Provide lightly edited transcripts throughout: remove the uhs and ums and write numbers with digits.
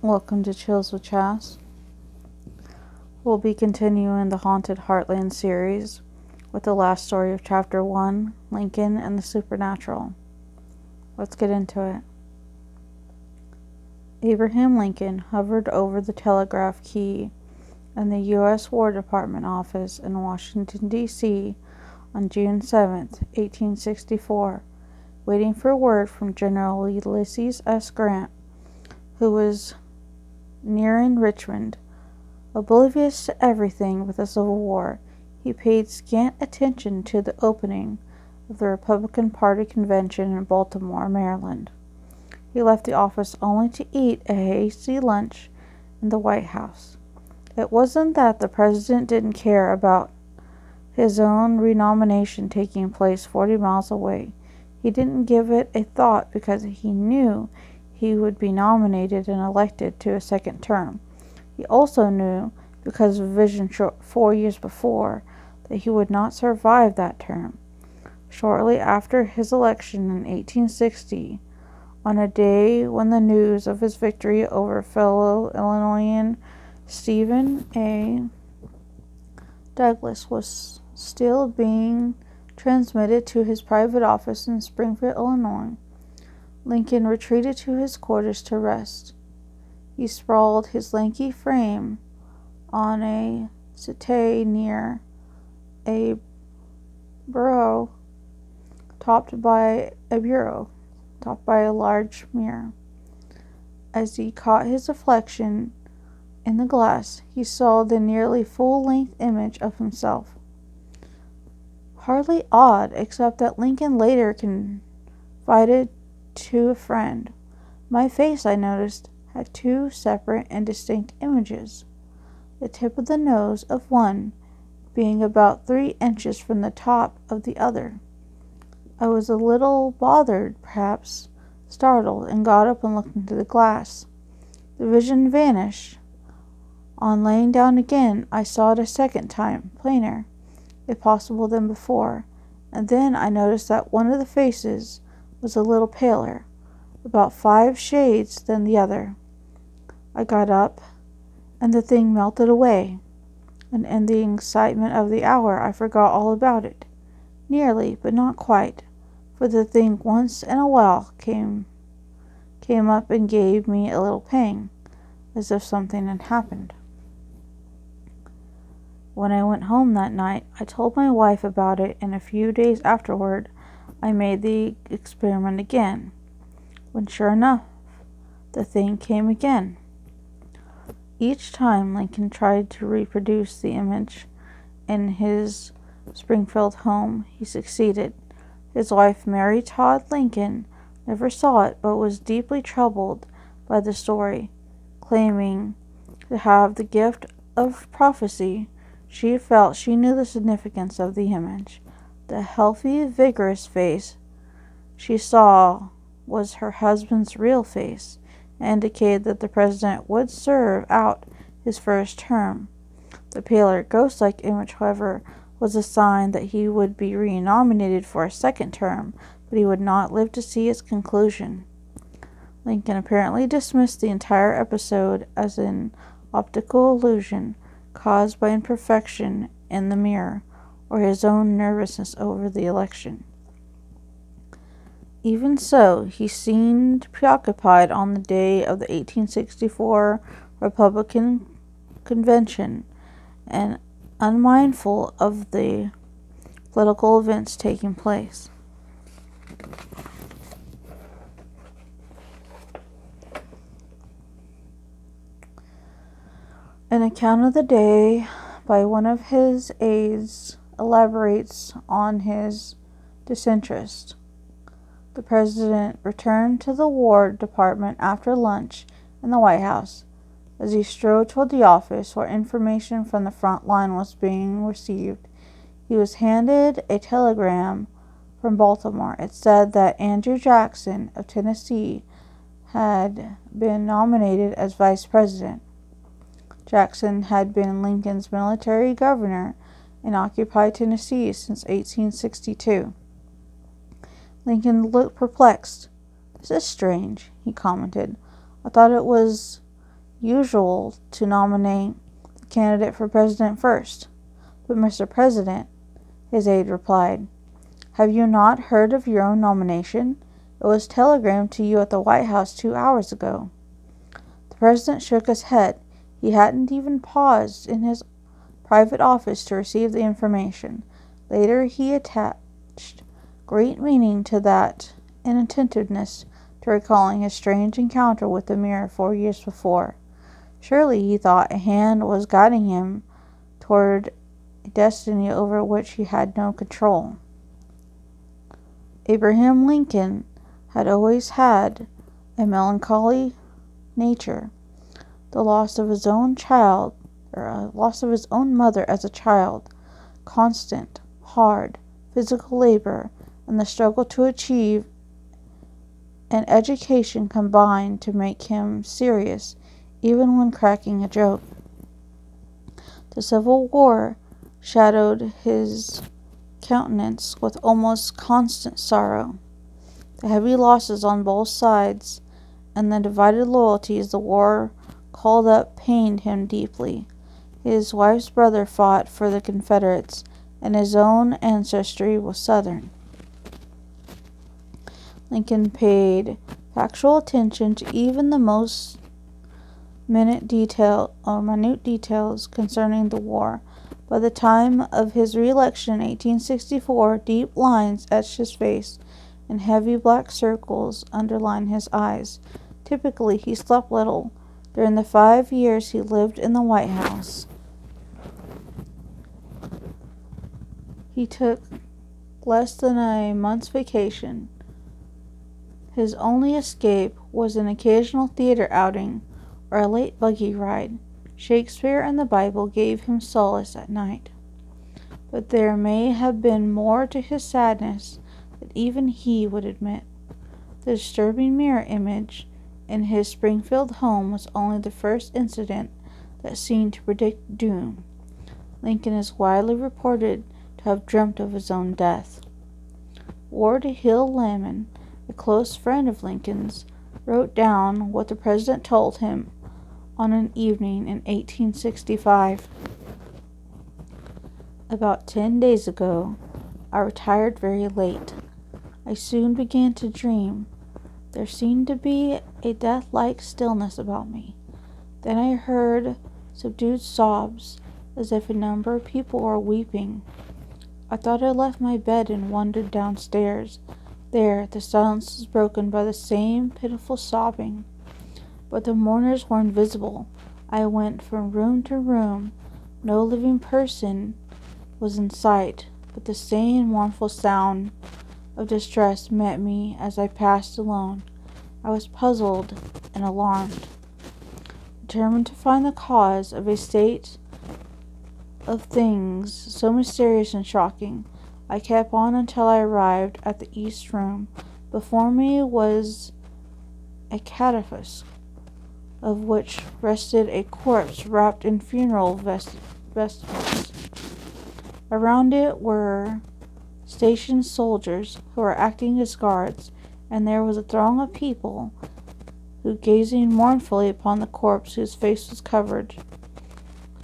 Welcome to Chills with Chas. We'll be continuing the Haunted Heartland series with the last story of Chapter 1, Lincoln and the Supernatural. Let's get into it. Abraham Lincoln hovered over the telegraph key in the U.S. War Department office in Washington, D.C. on June 7, 1864, waiting for word from General Ulysses S. Grant, who was nearing Richmond. Oblivious to everything but the Civil War, he paid scant attention to the opening of the Republican Party convention in Baltimore, Maryland. He left the office only to eat a hasty lunch in the White House. It wasn't that the president didn't care about his own renomination taking place 40 miles away. He didn't give it a thought because he knew he would be nominated and elected to a second term. He also knew, because of a vision 4 years before, that he would not survive that term. Shortly after his election in 1860, on a day when the news of his victory over fellow Illinoisan Stephen A. Douglas was still being transmitted to his private office in Springfield, Illinois, Lincoln retreated to his quarters to rest. He sprawled his lanky frame on a settee near a bureau topped by a large mirror. As he caught his reflection in the glass, he saw the nearly full-length image of himself. Hardly odd, except that Lincoln later confided to a friend, "My face, I noticed, had two separate and distinct images, the tip of the nose of one being about 3 inches from the top of the other. I was a little bothered, perhaps startled, and got up and looked into the glass. The vision vanished. On laying down again, I saw it a second time, plainer, if possible, than before, and then I noticed that one of the faces was a little paler, about 5 shades than the other. I got up, and the thing melted away, and in the excitement of the hour I forgot all about it. Nearly, but not quite, for the thing once in a while came up and gave me a little pang, as if something had happened. When I went home that night, I told my wife about it, and a few days afterward I made the experiment again, when sure enough, the thing came again. Each time Lincoln tried to reproduce the image in his Springfield home, he succeeded. His wife, Mary Todd Lincoln, never saw it, but was deeply troubled by the story. Claiming to have the gift of prophecy, she felt she knew the significance of the image. The healthy, vigorous face she saw was her husband's real face, and indicated that the president would serve out his first term. The paler, ghost-like image, however, was a sign that he would be renominated for a second term, but he would not live to see its conclusion. Lincoln apparently dismissed the entire episode as an optical illusion caused by imperfection in the mirror, or his own nervousness over the election. Even so, he seemed preoccupied on the day of the 1864 Republican convention, and unmindful of the political events taking place. An account of the day by one of his aides elaborates on his disinterest. The president returned to the War Department after lunch in the White House. As he strode toward the office where information from the front line was being received, he was handed a telegram from Baltimore. It said that Andrew Jackson of Tennessee had been nominated as vice president. Jackson had been Lincoln's military governor in occupied Tennessee since 1862. Lincoln looked perplexed. "This is strange," he commented. "I thought it was usual to nominate the candidate for president first. But Mr. President, his aide replied, have you not heard of your own nomination? It was telegrammed to you at the White House 2 hours ago. The president shook his head. He hadn't even paused in his private office to receive the information. Later he attached great meaning to that inattentiveness to recalling his strange encounter with the mirror 4 years before. Surely, he thought, a hand was guiding him toward a destiny over which he had no control. Abraham Lincoln had always had a melancholy nature. The loss of his own mother as a child, constant, hard, physical labor, and the struggle to achieve an education combined to make him serious, even when cracking a joke. The Civil War shadowed his countenance with almost constant sorrow. The heavy losses on both sides and the divided loyalties the war called up pained him deeply. His wife's brother fought for the Confederates, and his own ancestry was Southern. Lincoln paid factual attention to even the most minute details concerning the war. By the time of his re-election in 1864, deep lines etched his face, and heavy black circles underlined his eyes. Typically, he slept little. During the 5 years he lived in the White House, he took less than a month's vacation. His only escape was an occasional theater outing or a late buggy ride. Shakespeare and the Bible gave him solace at night. But there may have been more to his sadness than even he would admit. The disturbing mirror image in his Springfield home was only the first incident that seemed to predict doom. Lincoln is widely reported to have dreamt of his own death. Ward Hill Lamon, a close friend of Lincoln's, wrote down what the president told him on an evening in 1865. About 10 days ago, I retired very late. I soon began to dream. There seemed to be a death-like stillness about me. Then I heard subdued sobs, as if a number of people were weeping. I thought I left my bed and wandered downstairs. There, the silence was broken by the same pitiful sobbing. But the mourners were invisible. I went from room to room. No living person was in sight, but the same mournful sound of distress met me as I passed alone. I was puzzled and alarmed, determined to find the cause of a state of things so mysterious and shocking. I kept on until I arrived at the east room. Before me was a cataphus, of which rested a corpse wrapped in funeral vestments. Around it were stationed soldiers who were acting as guards, and there was a throng of people who gazing mournfully upon the corpse whose face was covered.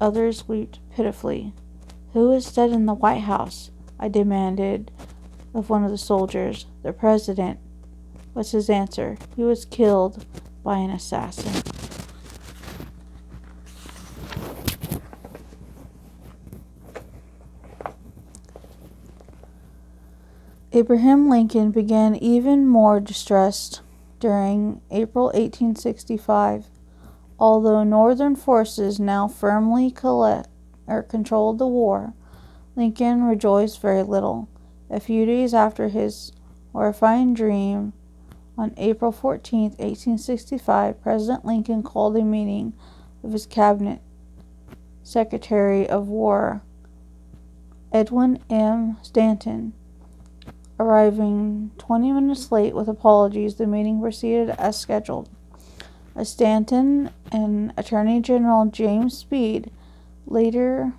Others wept pitifully. "Who is dead in the White House?" I demanded of one of the soldiers. "The president," was his answer. "He was killed by an assassin." Abraham Lincoln began even more distressed during April 1865. Although Northern forces now firmly controlled the war, Lincoln rejoiced very little. A few days after his horrifying dream, on April 14, 1865, President Lincoln called a meeting of his cabinet. Secretary of War Edwin M. Stanton, arriving 20 minutes late with apologies, the meeting proceeded as scheduled. As Stanton and Attorney General James Speed later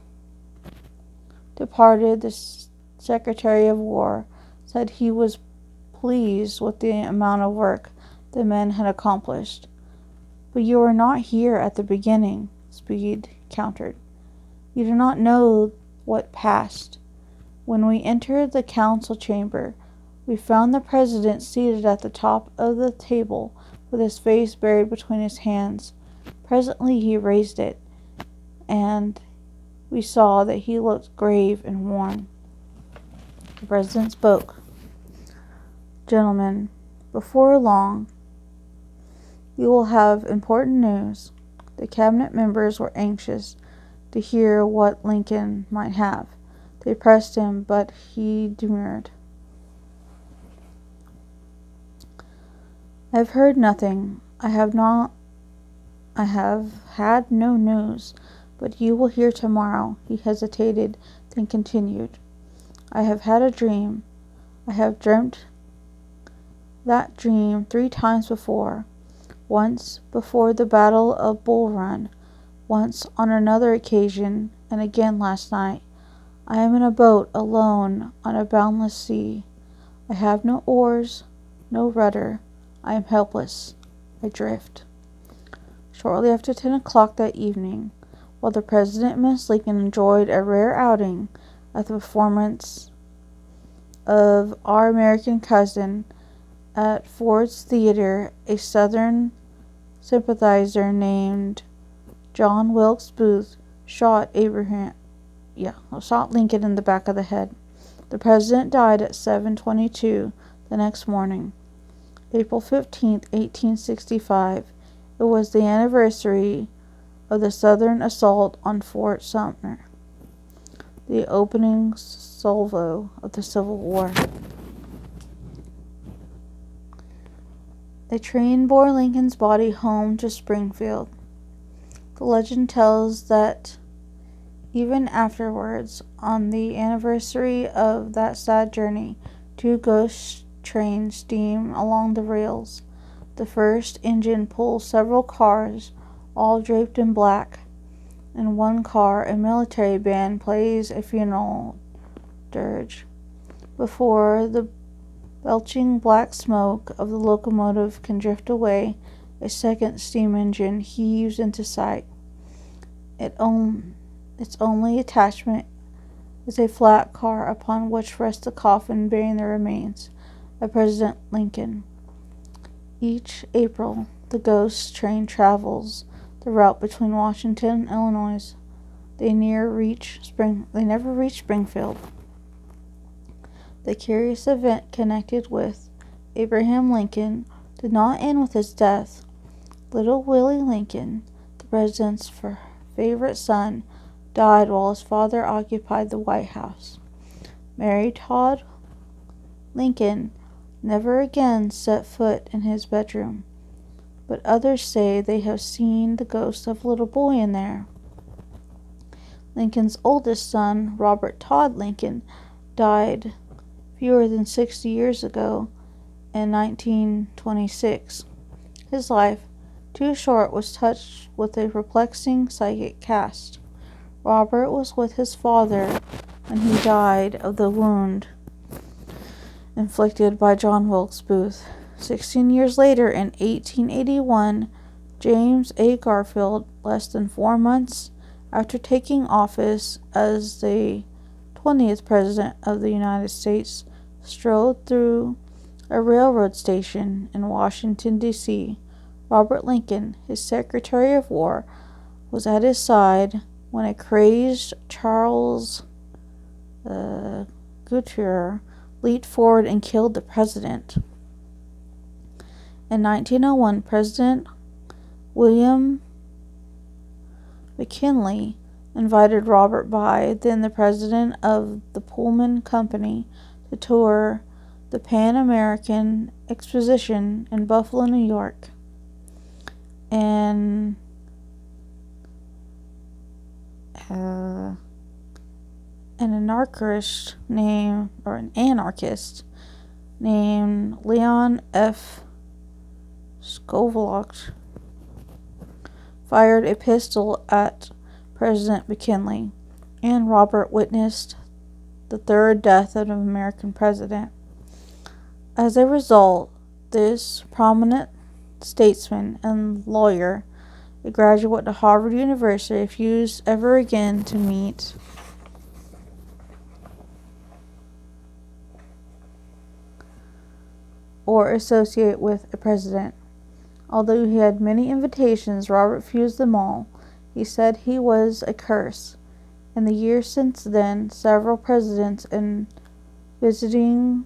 departed, the Secretary of War said he was pleased with the amount of work the men had accomplished, But you were not here at the beginning, Speed countered. You do not know what passed. When we entered the council chamber, we found the president seated at the top of the table with his face buried between his hands. Presently he raised it, and we saw that he looked grave and worn. The president spoke. Gentlemen, before long, you will have important news. The cabinet members were anxious to hear what Lincoln might have. They pressed him, but he demurred. I have heard nothing. I have had no news, but you will hear tomorrow. He hesitated, then continued. I have had a dream. I have dreamt that dream 3 times before. Once before the Battle of Bull Run, once on another occasion, and again last night. I am in a boat alone on a boundless sea. I have no oars, no rudder. I am helpless. I drift. Shortly after 10 o'clock that evening, while the President and Miss Lincoln enjoyed a rare outing at the performance of Our American Cousin at Ford's Theater, a Southern sympathizer named John Wilkes Booth shot Lincoln in the back of the head. The president died at 7:22 the next morning, April 15, 1865. It was the anniversary of the Southern assault on Fort Sumter, the opening salvo of the Civil War. A train bore Lincoln's body home to Springfield. The legend tells that even afterwards, on the anniversary of that sad journey, 2 ghost trains steam along the rails. The first engine pulls several cars, all draped in black. In one car, a military band plays a funeral dirge. Before the belching black smoke of the locomotive can drift away, a second steam engine heaves into sight. Its only attachment is a flat car upon which rests a coffin bearing the remains of President Lincoln. Each April, the ghost train travels the route between Washington and Illinois. They never reach Springfield. The curious event connected with Abraham Lincoln did not end with his death. Little Willie Lincoln, the president's favorite son, died while his father occupied the White House. Mary Todd Lincoln never again set foot in his bedroom, but others say they have seen the ghost of a little boy in there. Lincoln's oldest son, Robert Todd Lincoln, died fewer than 60 years ago in 1926. His life, too short, was touched with a perplexing psychic cast. Robert was with his father when he died of the wound inflicted by John Wilkes Booth. 16 years later, in 1881, James A. Garfield, less than 4 months after taking office as the 20th President of the United States, strolled through a railroad station in Washington, D.C. Robert Lincoln, his Secretary of War, was at his side when a crazed Charles Goodyear leaped forward and killed the president. In 1901, President William McKinley invited Robert Bye, then the president of the Pullman Company, to tour the Pan American Exposition in Buffalo, New York. And an anarchist named Leon F. Scovelot fired a pistol at President McKinley, and Robert witnessed the third death of an American president. As a result, this prominent statesman, and lawyer, a graduate of Harvard University, refused ever again to meet or associate with a president. Although he had many invitations, Robert refused them all. He said he was a curse. In the years since then, several presidents and visiting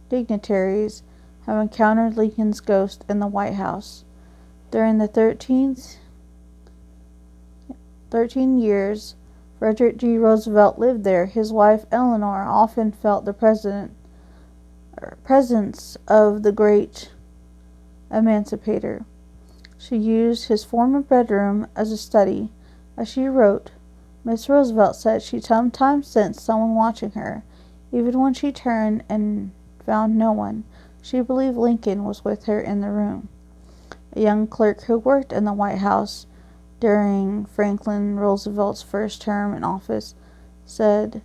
dignitaries have encountered Lincoln's ghost in the White House. During the 13 years Frederick G. Roosevelt lived there, his wife Eleanor often felt the presence of the great emancipator. She used his former bedroom as a study. As she wrote, Miss Roosevelt said she sometimes sensed someone watching her. Even when she turned and found no one, she believed Lincoln was with her in the room. A young clerk who worked in the White House during Franklin Roosevelt's first term in office said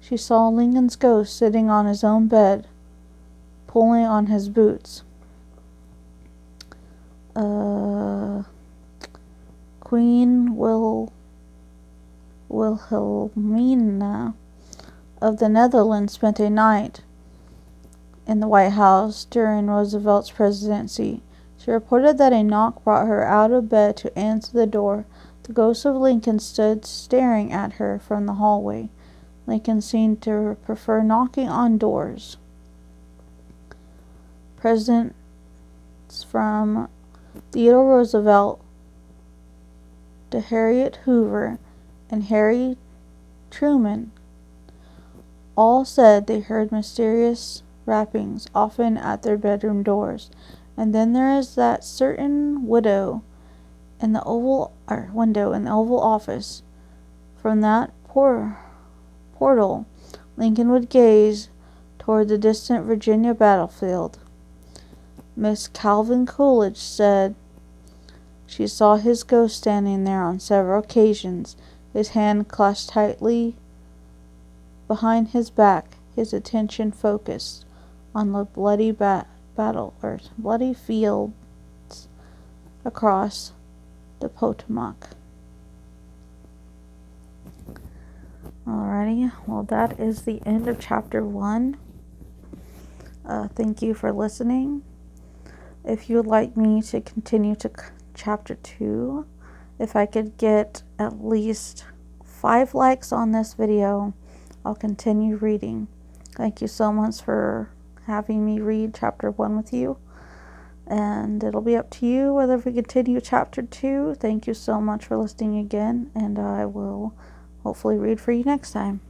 she saw Lincoln's ghost sitting on his own bed, pulling on his boots. Queen Wilhelmina of the Netherlands spent a night in the White House during Roosevelt's presidency. She reported that a knock brought her out of bed to answer the door. The ghost of Lincoln stood staring at her from the hallway. Lincoln seemed to prefer knocking on doors. Presidents from Theodore Roosevelt to Harriet Hoover and Harry Truman all said they heard mysterious rappings, often at their bedroom doors. And then there is that certain window in the Oval Office. From that portal, Lincoln would gaze toward the distant Virginia battlefield. Miss Calvin Coolidge said she saw his ghost standing there on several occasions, his hand clutched tightly behind his back, his attention focused on the bloody bloody fields across the Potomac. Alrighty, well, that is the end of chapter 1. Thank you for listening. If you would like me to continue to chapter 2, if I could get at least 5 likes on this video, I'll continue reading. Thank you so much for having me read chapter 1 with you. And it'll be up to you whether we continue chapter 2. Thank you so much for listening again, and I will hopefully read for you next time.